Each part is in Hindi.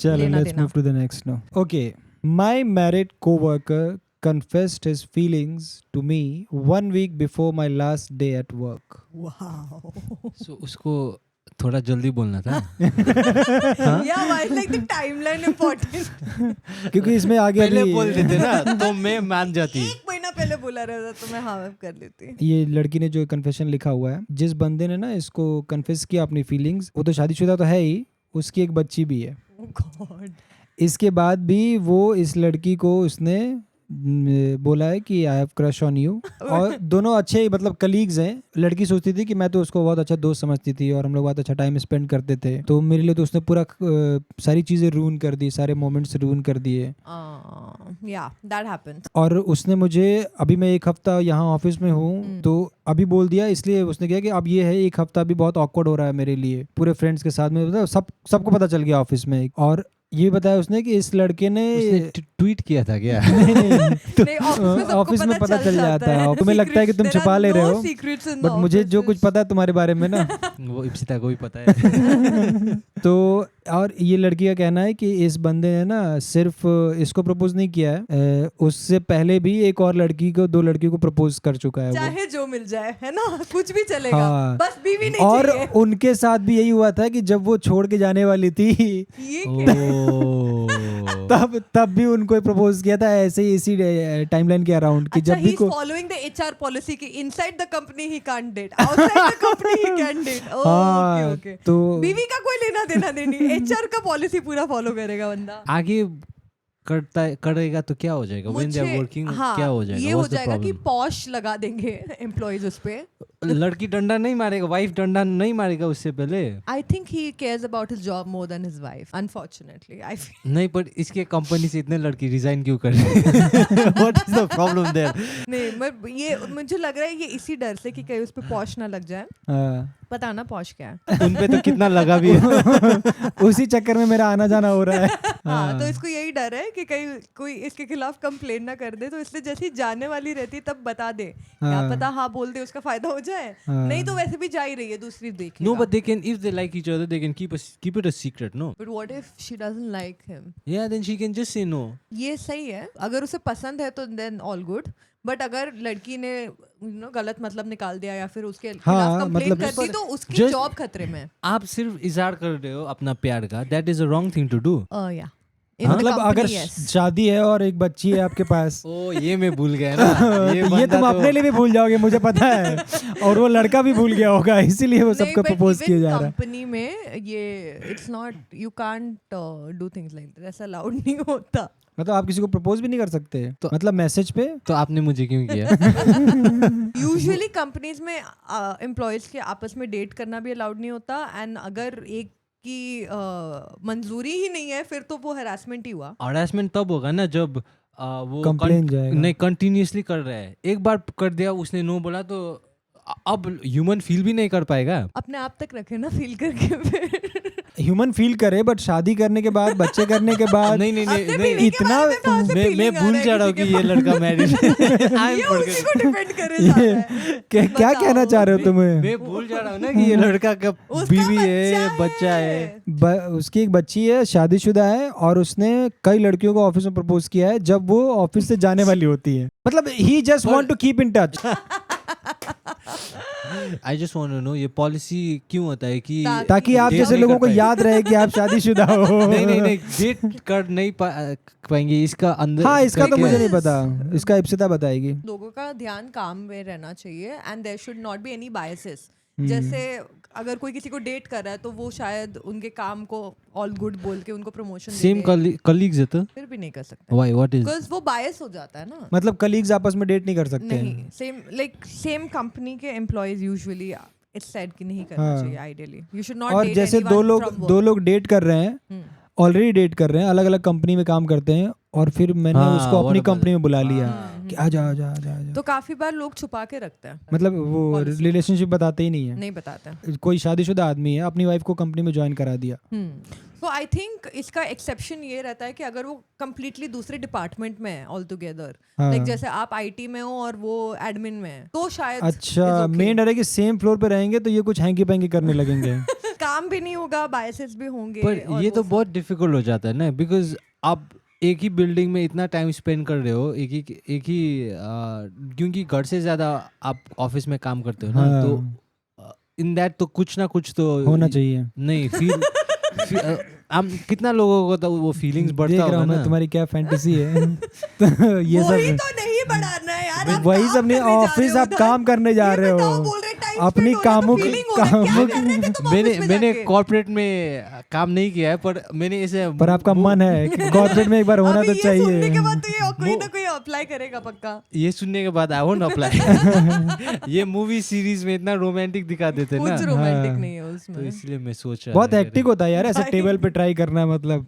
चलो लेना let's देना। move to the next now. Okay, my married coworker confessed his feelings to me 1 week before my last day at work. Wow. So उसको थोड़ा जल्दी बोलना था. Yeah, why is like the timeline important? क्योंकि इसमें आगे पहले अभी बोल देते ना तो मैं मान जाती. एक महीना पहले बोला रहता तो मैं हाँ कर लेती। ये लड़की ने जो कन्फेशन लिखा हुआ है, जिस बंदे ने ना इसको कन्फेस किया अपनी फीलिंग्स, वो तो शादीशुदा तो है ही, उसकी एक बच्ची भी है. Oh God. इसके बाद भी वो इस लड़की को उसने बोला है कि I have crush on you. और दोनों अच्छे मतलब कलीग्स हैं. लड़की सोचती थी कि मैं तो उसको बहुत अच्छा दोस्त समझती थी और हम लोग बहुत अच्छा टाइम स्पेंड करते थे, तो मेरे लिए तो उसने पूरा सारी चीज़ें रूइन कर दी, सारे मोमेंट्स रूइन कर दिए. Yeah, that happens. और उसने मुझे, अभी मैं 1 हफ्ता यहाँ ऑफिस में हूँ तो अभी बोल दिया, इसलिए उसने कहा कि अब ये है 1 हफ्ता अभी बहुत ऑकवर्ड हो रहा है मेरे लिए पूरे फ्रेंड्स के साथ में. मतलब सबको पता चल गया ऑफिस में. और ये बताया उसने कि इस लड़के ने ट्वीट किया था क्या? नहीं, ऑफिस में पता चल जाता है. तुम्हें लगता है कि तुम छुपा ले रहे हो, बट मुझे जो कुछ पता है तुम्हारे बारे में ना वो इप्सिता को भी पता है. तो और ये लड़की का कहना है कि इस बंदे ने ना सिर्फ इसको प्रपोज नहीं किया है, उससे पहले भी एक और लड़की को, 2 लड़कियों को प्रपोज कर चुका है वो. चाहे जो मिल जाए है ना, कुछ भी चलेगा. हाँ. बस बीवी नहीं और चाहिए. उनके साथ भी यही हुआ था कि जब वो छोड़ के जाने वाली थी ये क्या? तब भी उनको प्रपोज किया था ऐसे ही, इसी टाइमलाइन के अराउंड कि अच्छा, जब भी he's following the HR policy कि inside the company he can't date, outside the company he can date. Oh, हाँ, okay. तो बीवी का कोई लेना देना नहीं, HR का पॉलिसी पूरा फॉलो करेगा बंदा. आगे करेगा तो क्या हो जाएगा? When they are working क्या हो जाएगा? ये हो What's the जाएगा कि problem? पॉश लगा देंगे एम्प्लॉइज उस पे. लड़की डंडा नहीं मारेगा, वाइफ डंडा नहीं मारेगा उससे पहले. I think he cares about his job more than his wife, unfortunately. I feel नहीं, पर इसके कंपनी से इतने लड़की रिजाइन क्यों कर रहे हैं? What is the problem there? नहीं, मैं ये मुझे लग रहा है ये इसी डर से कि कहीं उस पे पॉश ना लग जाए. हाँ. पता ना पॉश क्या है. उन पे तो कितना लगा भी है. उसी चक्कर में मेरा आना जाना हो रहा है. हाँ, तो इसको यही डर है कि कहीं कोई इसके खिलाफ कंप्लेन ना कर दे, तो इसलिए जैसे ही जाने वाली रहती है तब बता दे. क्या पता हाँ बोल दे, उसका फायदा हो जाए. नहीं तो वैसे भी जा ही रही है, दूसरी देख No, but they can, if they like each other, they can keep it a secret, no? But what if she doesn't like him? Yeah, then she can just say no. ये सही है. अगर उसे पसंद है तो then all good. बट अगर लड़की ने गलत मतलब निकाल दिया या फिर उसके खिलाफ कंप्लेन कर दी, तो उसकी just- जॉब खतरे में. आप सिर्फ इजहार कर रहे हो अपना प्यार का. That is a wrong thing to do. या मतलब अगर शादी है और एक बच्ची है आपके पास, ओ ये मैं भूल गया ना. ये तुम अपने लिए भी भूल जाओगे, मुझे पता है. और वो लड़का भी भूल गया होगा, इसीलिए वो सबको प्रपोज किया जा रहा है. कंपनी में ये it's not, you can't do things like that. ऐसा अलाउड नहीं होता. मतलब आप किसी को प्रपोज भी नहीं कर सकते तो, मतलब मैसेज पे. तो आपने मुझे क्यों किया? यूजुअली कंपनीज में एम्प्लॉयज के आपस में डेट करना भी अलाउड नहीं होता. एंड अगर एक की मंजूरी ही नहीं है फिर तो वो हरासमेंट ही हुआ. हरासमेंट तब होगा ना जब वो कंप्लेन जाएगा. नहीं, कंटिन्यूअसली कर रहा है. एक बार कर दिया, उसने नो बोला तो अब ह्यूमन फील भी नहीं कर पाएगा. अपने आप तक रखे ना फील करके. फिर ह्यूमन फील करे, बट शादी करने के बाद, बच्चे करने के बाद नहीं नहीं अपने नहीं, feeling के बारे में कहाँ से मैं feeling आ भूल रहा है जा रहा हूँ कि किसी ये के लड़का मैरिड है. ये उसी को डिपेंड करे जा रहा है. क्या कहना चाह रहे हो तुम्हें? मैं भूल जा रहा हूँ ना कि ये लड़का का उसका बीवी है, बच्चा है. उसकी एक बच्ची है, शादीशुदा है, और उसने कई लड़कियों को ऑफिस में प्रपोज किया है जब वो ऑफिस से जाने वाली होती है. मतलब he just want to keep in touch. I just want to know ये पॉलिसी क्यों होता है कि ताकि आप जैसे लोगों को याद रहे कि आप शादीशुदा हो. नहीं डेट कर नहीं पाएंगे इसका अंदर. हाँ, इसका तो मुझे नहीं पता, इसका इप्सिता बताएगी. लोगों का ध्यान काम में रहना चाहिए and there should not be any biases. जैसे अगर कोई किसी को डेट कर रहा है तो वो शायद उनके काम को ऑल गुड बोल के उनको प्रमोशन सेम कलीग्स है तो फिर भी नहीं कर सकते. व्हाई व्हाट इज बिकॉज़ वो बायस हो जाता है ना. मतलब कलीग्स आपस में डेट नहीं कर सकते. नहीं, सेम कंपनी के एम्प्लॉयज यूजुअली इट्स सेड कि नहीं करना चाहिए आइडियली. यू शुड नॉट और डेट जैसे दो लोग डेट कर रहे हैं, ऑलरेडी डेट कर रहे हैं, अलग अलग कंपनी में काम करते हैं, और फिर मैंने उसको अपनी कंपनी में बुला लिया कि आजा आजा आजा आजा. तो काफी बार लोग छुपा के रखते हैं. मतलब वो रिलेशनशिप बताते ही नहीं है. नहीं बताते. कोई शादीशुदा आदमी है, अपनी वाइफ को कंपनी में ज्वाइन करा दिया. तो आई थिंक इसका एक्सेप्शन ये रहता है कि अगर वो कम्प्लीटली दूसरे डिपार्टमेंट में है ऑल टुगेदर, लाइक जैसे आप आईटी में हो और वो एडमिन में है, तो शायद अच्छा, मेन डर है कि सेम फ्लोर पे रहेंगे तो ये कुछ हैंकी पैंकी करने लगेंगे. काम भी नहीं होगा, बायसेस भी होंगे। पर और ये वो तो सब। बहुत डिफिकल्ट हो जाता है ना, बिकॉज आप एक ही बिल्डिंग में इतना टाइम स्पेंड कर रहे हो, क्योंकि घर से ज़्यादा आप ऑफिस में काम करते हो ना, तो इन दैट तो कुछ ना कुछ तो होना चाहिए। नहीं फील हम कितना लोगों को तो वो फीलिंग्स बढ़ता देख रहा होगा हूँ मैं ना। तुम्हारी क्या फैंटेसी है। तो ये वही सब तो नहीं बढ़ाना है यार, आप वही काम सब नहीं, करने जा ऑफिस रहे हो आप उधर। काम करने जा ये रहे बताओ, हो, बोल रहे time अपनी spend हो रहा है तो कामों की feeling हो रहा है, क्या कर रहे थे तुम मैंने ऑफिस में मैंने जाके? कॉर्पोरेट में काम नहीं किया है, पर मैंने ऐसे पर आपका मन है कि कॉर्पोरेट में एक बार होना अभी तो ये चाहिए। सुनने के बाद तो ये कोई ना कोई अप्लाई करेगा पक्का। ये सुनने के बाद आई वोंट अप्लाई। ये मूवी सीरीज में इतना रोमांटिक दिखा देते हैं कुछ ना, रोमांटिक हाँ। नहीं है तो उसमें। इसलिए मैं सोच रहा बहुत था हेक्टिक होता है यार ऐसे भाई। टेबल पे ट्राई करना, मतलब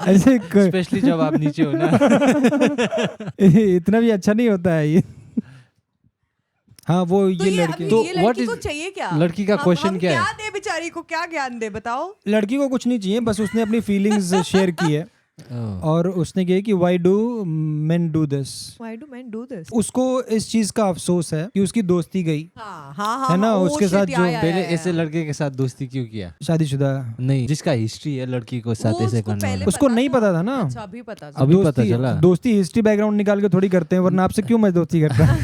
ऐसे स्पेशली जब आप नीचे हो ना। इतना भी अच्छा नहीं होता है ये। हाँ वो तो ये ये लड़की अभी तो ये what लड़की is- को चाहिए क्या? लड़की का question हम क्या है? क्या दे बेचारी को, क्या ज्ञान दे बताओ? लड़की को कुछ नहीं चाहिए, बस उसने अपनी फीलिंग्स शेयर की है और उसने कहा कि why do main do this. Why do men do this? उसको इस चीज का अफसोस है कि उसकी दोस्ती गई, हाँ हाँ हाँ है ना, हाँ, oh उसके shit, साथ या, जो या, पहले या, ऐसे लड़के के साथ दोस्ती क्यों किया? शादीशुदा। नहीं, जिसका हिस्ट्री है लड़की को साथ वो ऐसे उसको करने पहले वाला। उसको नहीं पता था ना। अच्छा अभी पता था। अभी पता चला। दोस्ती हिस्ट्री बैकग्राउंड निकाल के थोड़ी करते हैं, वरना आपसे क्यों मैं दोस्ती करता।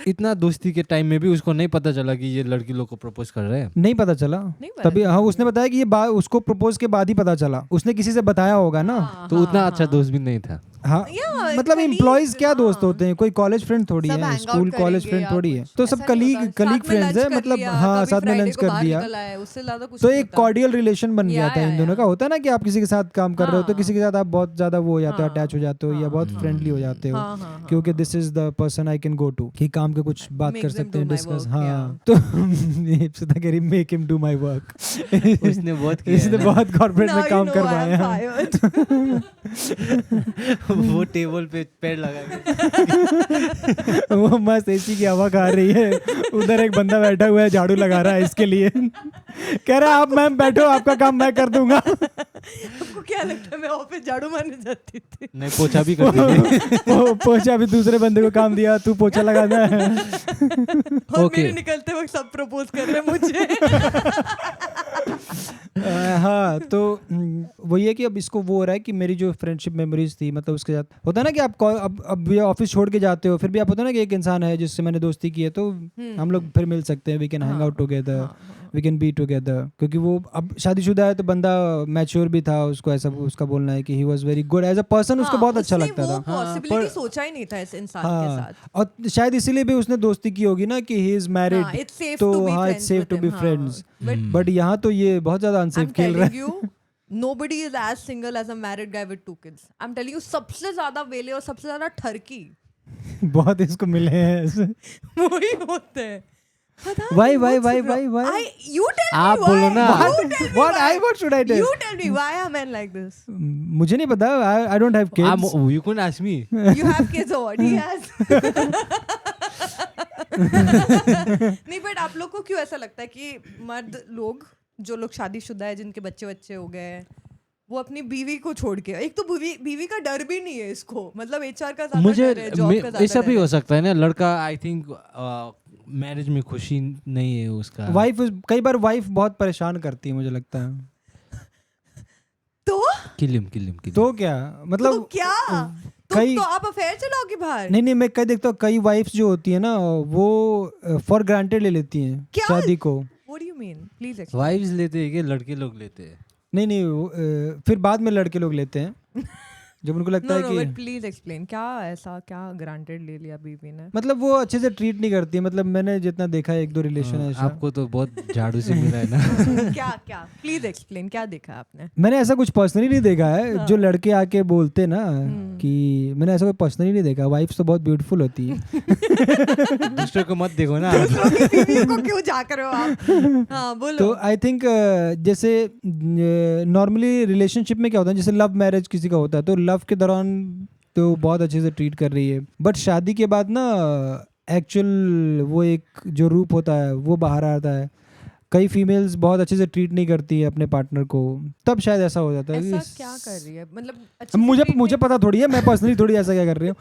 इतना दोस्ती के टाइम में भी उसको नहीं पता चला कि ये लड़की लोग को प्रपोज कर रहे हैं। नहीं पता चला नहीं पता तभी। हाँ उसने बताया कि ये उसको प्रपोज के बाद ही पता चला, उसने किसी से बताया होगा ना। हाँ, तो उतना अच्छा दोस्त भी नहीं था। हाँ Yeah, मतलब colleagues, एम्प्लॉयज क्या दोस्त हाँ। होते हैं, कोई कॉलेज फ्रेंड थोड़ी सब है, hang out स्कूल कॉलेज करेंगे फ्रेंड या थोड़ी है, कुछ, तो ऐसा सब नहीं कलीग होता। कलीग साथ में फ्रेंड्स lunch है, कर मतलब लिया, हाँ कभी साथ में Friday लंच को कर बाहर दिया, निकल आए, उससे ज्यादा कुछ तो नहीं एक होता। कॉर्डियल रिलेशन बन गया था इन दोनों का। होता है ना कि आप किसी के साथ काम कर रहे हो तो हाँ। किसी के साथ आप बहुत ज्यादा वो हो जाते हो, हाँ, अटैच हो जाते हो या बहुत हाँ, फ्रेंडली हो जाते हो, हाँ, हाँ, हाँ, क्योंकि हाँ। This is the person I can go to, कि काम के कुछ बात कर Makes them सकते हैं, do my डिस्कस। work, हाँ तो इप्सिता कह रही make him do my work. उसने बहुत किया इसने है ना। बहुत कॉर्पोरेट Now में you काम know I am करवाया। fired. वो टेबल पे पैर लगा के। वो मस्त एसी की हवा खा रही है, उधर एक बंदा बैठा हुआ है झाड़ू लगा रहा है इसके लिए, कह रहा है आप मैम बैठो, आपका काम मैं कर दूंगा। आपको क्या लगता है मैं ऑफिस झाड़ू मारने जाती थी? नहीं, पोछा भी करती थी। वो पोछा भी दूसरे बंदे को काम दिया, तू पोछा लगाना है। और Okay. मेरे निकलते वक्त सब प्रपोज कर रहे हैं मुझे। हाँ तो वही है कि अब इसको वो हो रहा है कि मेरी जो फ्रेंडशिप मेमोरीज थी, मतलब उसके साथ होता है ना कि आप अब ये ऑफिस छोड़ के जाते हो, फिर भी आप होता है ना कि एक इंसान है जिससे मैंने दोस्ती की है, तो हम लोग फिर मिल सकते हैं, we can hang out together, we can be together, क्योंकि वो अब शादीशुदा है तो बंदा मैच्योर भी था, उसको ऐसा उसका बोलना है कि he was very good as a person, उसको बहुत अच्छा लगता था। पॉसिबिलिटी सोचा ही नहीं था इस इंसान के हाँ साथ। और शायद इसीलिए भी उसने दोस्ती की होगी ना कि ही इज हाँ, मैरिड, it's safe तो to be हाँ friends it's safe with to be him, हाँ। फ्रेंड्स। But बट यहाँ तो ये बहुत ज्यादा I'm अनसेफ खेल रहा telling you, nobody is as single as a married guy with 2 kids. I'm telling you, सबसे ज्यादा वेले और सबसे ज्यादा ठरकी है। बहुत इसको मिले हैं ऐसे। वही होते हैं। Why? You tell me आप why. बोलो ना। You tell me What? why. What should I tell? You tell me why are men like this? मुझे नहीं पता, I don't have kids. You couldn't ask me. You have kids or what? He has. नहीं बट आप लोग को क्यों ऐसा लगता है कि मर्द लोग, जो लोग शादीशुदा है, जिनके बच्चे बच्चे हो गए हैं, वो अपनी बीवी को छोड़ के, एक तो बीवी का डर भी नहीं है इसको, मतलब एचआर का ज्यादा मुझे डर है, जॉब का ज्यादा ऐसा डर भी है। हो सकता है ना, लड़का आई थिंक मैरिज में खुशी नहीं है उसका। वाइफ कई बार वाइफ बहुत परेशान करती है, मुझे लगता है। तो किलिम तो क्या मतलब तो क्या कई तो आप अफेयर चलाओगे बाहर? नहीं मैं कई देखता हूँ, कई वाइफ्स जो होती है ना वो फॉर ग्रांटेड ले लेती हैं क्या? शादी को। What do you mean? Please explain. Wives लेते हैं कि लड़के लोग लेते हैं? नहीं फिर बाद में लड़के लोग लेते हैं जब उनको लगता No, है no, कि but please explain. क्या ऐसा क्या ग्रांटेड ले लिया बीवी ने? मतलब वो अच्छे से ट्रीट नहीं करती है, मतलब मैंने जितना देखा है 1-2 रिलेशन है ऐसा। आपको तो बहुत झाड़ू से मिला है ना। क्या प्लीज एक्सप्लेन, क्या देखा आपने? मैंने ऐसा कुछ पर्सनली नहीं देखा है, जो लड़के आके बोलते ना कि मैंने ऐसा कोई पर्सनली नहीं देखा। वाइफ्स तो बहुत ब्यूटीफुल होती है। दूसरे को मत देखो ना। दूसरों की बीवियों को क्यों झाँक रहे हो आप? हाँ बोलो। तो आई थिंक जैसे नॉर्मली रिलेशनशिप में क्या होता है, जैसे लव मैरिज किसी का होता है तो लव के दौरान तो बहुत अच्छे से ट्रीट कर रही है, बट शादी के बाद ना एक्चुअल वो एक जो रूप होता है वो बाहर आता है। कई फीमेल्स बहुत अच्छे से ट्रीट नहीं करती है अपने पार्टनर को, तब शायद ऐसा हो जाता है ऐसा कि क्या कर रही है मतलब अच्छे अब से मुझे treat मुझे नहीं- पता थोड़ी है, मैं पर्सनली थोड़ी ऐसा क्या कर रही हूँ।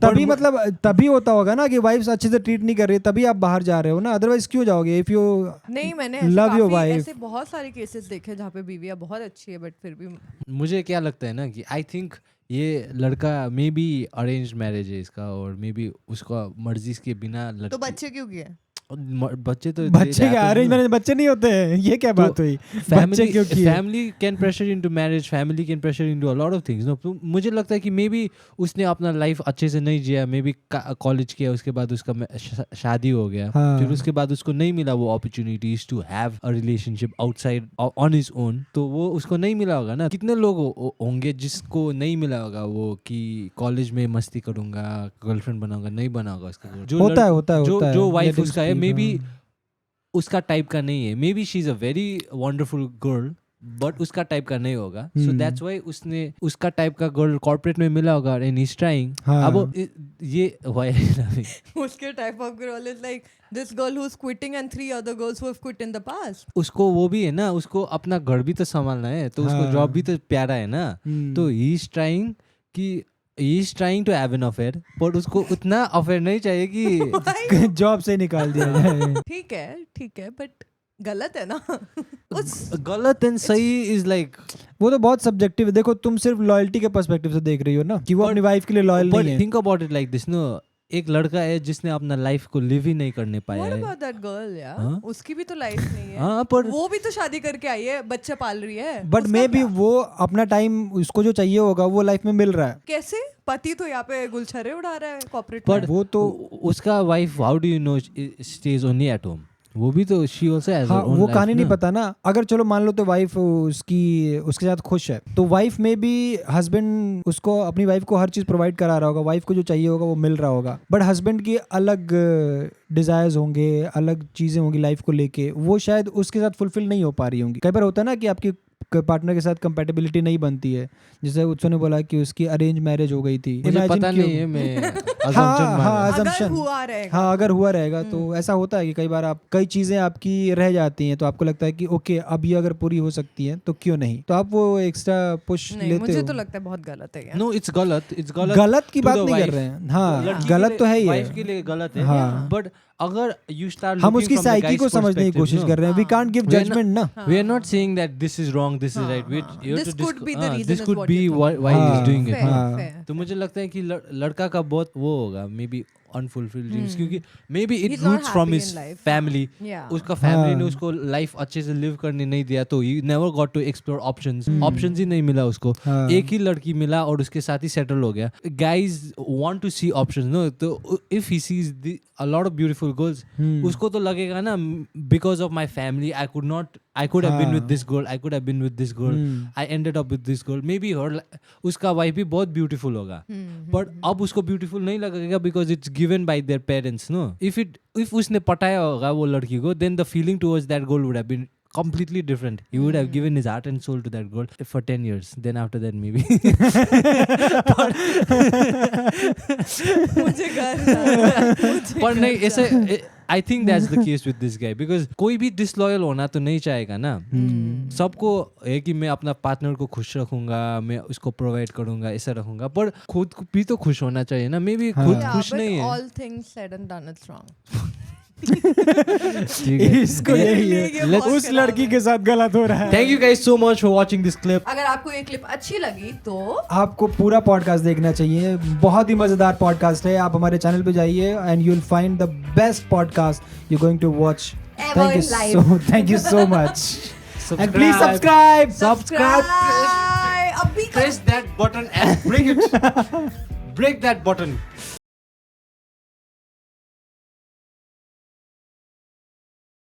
तभी मतलब तभी होता होगा ना कि वाइफ्स अच्छे से ट्रीट नहीं कर रही, तभी आप बाहर जा रहे हो ना, अदरवाइज क्यों जाओगे इफ यू नहीं, मैंने love your wife. ऐसे बहुत सारे केसेस देखे जहाँ पे बीवियाँ बहुत अच्छी है बट फिर भी मुझे क्या लगता है ना कि आई थिंक ये लड़का मे बी अरेंज मैरिज है इसका, और मे बी उसका मर्जी के बिना तो बच्चे क्यों किए? बच्चे तो बच्चे क्या अरेंज मैरिज बच्चे नहीं होते हैं, ये क्या बात हुई? बच्चे क्यों किए? Family can pressure into marriage, family can pressure into a lot of things no. मुझे लगता है कि मे बी उसने अपना लाइफ अच्छे से नहीं जिया, मे बी कॉलेज किया, उसके बाद उसका शादी हो गया, हाँ। फिर उसके बाद उसको नहीं मिला वो opportunities to have a relationship outside on his own, तो वो उसको नहीं मिला होगा ना। कितने लोग होंगे जिसको नहीं मिला होगा वो कि कॉलेज में मस्ती करूंगा, गर्लफ्रेंड बनाऊंगा, नहीं बना होगा उसका। जो होता है जो वाइफ Let him उसका है speak, मे बी हाँ। उसका टाइप का नहीं है, may be she is a very wonderful girl but उसका टाइप का नहीं होगा, सो दैट्स व्हाई उसने उसका टाइप का गर्ल कॉर्पोरेट में मिला होगा एंड ही इज ट्राइंग। हाँ। अब ये व्हाई उसके type of girl is like this girl who is quitting and 3 other girls who have quit in the past. उसको वो भी है ना, उसको अपना घर भी तो संभालना है, तो उसको हाँ। जॉब भी तो प्यारा है ना, तो he is trying to have an affair, पर उसको उतना अफेयर नहीं चाहिए कि जॉब से निकाल दिया जाए। ठीक है बट गलत है ना उस गलत एंड सही इज लाइक, वो तो बहुत सब्जेक्टिव है। देखो तुम सिर्फ लॉयल्टी के पर्सपेक्टिव से देख रही हो ना कि वो अपनी वाइफ के लिए लॉयल बट नहीं है। Think about it like this no, एक लड़का है जिसने अपना लाइफ को लिव ही नहीं करने पाया What है। about that girl यार? हाँ? उसकी भी तो लाइफ नहीं है। हाँ, पर वो भी तो शादी करके आई है, बच्चे पाल रही है। बट उसका मे बी क्या? वो अपना टाइम उसको जो चाहिए होगा वो लाइफ में मिल रहा है। कैसे? पति तो यहाँ पे गुलछरे उड़ा रहा है कॉर्पोरेट पर में। वो तो उसका wife how do you know stage only at home, वो भी तो शी आल्सो हैज हाँ हर ओन वो लाइफ कहानी नहीं ना। पता ना। अगर चलो मान लो तो वाइफ उसके साथ खुश है, तो वाइफ में भी हस्बैंड उसको अपनी वाइफ को हर चीज प्रोवाइड करा रहा होगा, वाइफ को जो चाहिए होगा वो मिल रहा होगा, बट हस्बैंड की अलग डिजायर्स होंगे, अलग चीजें होंगी लाइफ को लेके, वो शायद उसके साथ फुलफिल नहीं हो पा रही होंगी। कई बार होता है ना कि आपकी पार्टनर के साथ कंपैटिबिलिटी नहीं बनती है, जैसे उत्सव ने बोला कि उसकी अरेंज मैरिज हो गई थी। मुझे Imagine पता क्यों? नहीं है, मैं हाँ assumption मार हाँ रहा हूँ। अगर assumption। हुआ रहेगा। हाँ अगर हुआ रहेगा तो ऐसा होता है कि कई बार आप कई चीजें आपकी रह जाती हैं, तो आपको लगता है कि ओके अब ये अगर पूरी हो सकती है तो क्यों नहीं, तो आप वो एक्स्ट्रा पुश नहीं, लेते मुझे हो। तो लगता है बहुत गलत है यार। नो इट्स गलत गलत की to बात the नहीं कर wife। रहे हैं, हाँ लड़की गलत के तो है ही वाइफ के है। लिए गलत है, हाँ। बट अगर यू स्टार्ट हम उसकी साइकी को समझने की कोशिश कर रहे हैं, we can't give We're judgement ना। We are not saying that this is wrong, this is हाँ, right. हाँ। You have This to could be the reason this is could what be you're why he is हाँ, doing it. Fair, हाँ। fair. तो मुझे लगता है कि लड़का का बहुत वो होगा, मे बी अनफुलफिल्ड ड्रीम्स, क्योंकि maybe it He's not roots from happy his in life. Family. Yeah. उसका फैमिली ने हाँ। उसको लाइफ अच्छे से लिव करने नहीं दिया, तो he never got to explore options ही नहीं मिला उसको। हाँ। एक ही लड़की मिला और उसके साथ ही सेटल हो गया। Guys want to see options no, तो if he sees a lot of beautiful girls, उसको तो लगेगा ना because of my family I could have been with this girl, I could have been with this girl, I ended up with this girl, maybe her उसका wife भी बहुत beautiful होगा, but अब उसको beautiful नहीं लगेगा because it's given by their parents no। if उसने पटाया होगा वो लड़की को, then the feeling towards that girl would have been completely different. He would have given his heart and soul to that girl for 10 years, then after that maybe मुझे घर पर नहीं ऐसे I think that's the case with this guy, because कोई भी डिसलॉयल होना तो नहीं चाहेगा ना। सबको है कि मैं अपना पार्टनर को खुश रखूंगा, मैं उसको प्रोवाइड करूंगा, ऐसा रखूंगा, पर खुद भी तो खुश होना चाहिए ना। मे बी खुद खुश नहीं है। all things said and done it's wrong. ठीक है, इसको यही ये है, बहुत उस खराब लड़की है। के साथ गलत हो रहा है। Thank you guys so much for watching this clip. अगर आपको ये क्लिप अच्छी लगी तो आपको पूरा पॉडकास्ट देखना चाहिए, बहुत ही मजेदार पॉडकास्ट है। आप हमारे चैनल पे जाइए and you will find the best podcast you going to watch. Ever in life. Thank you so much and please subscribe. Subscribe अभी Press that button and break it. Break that button.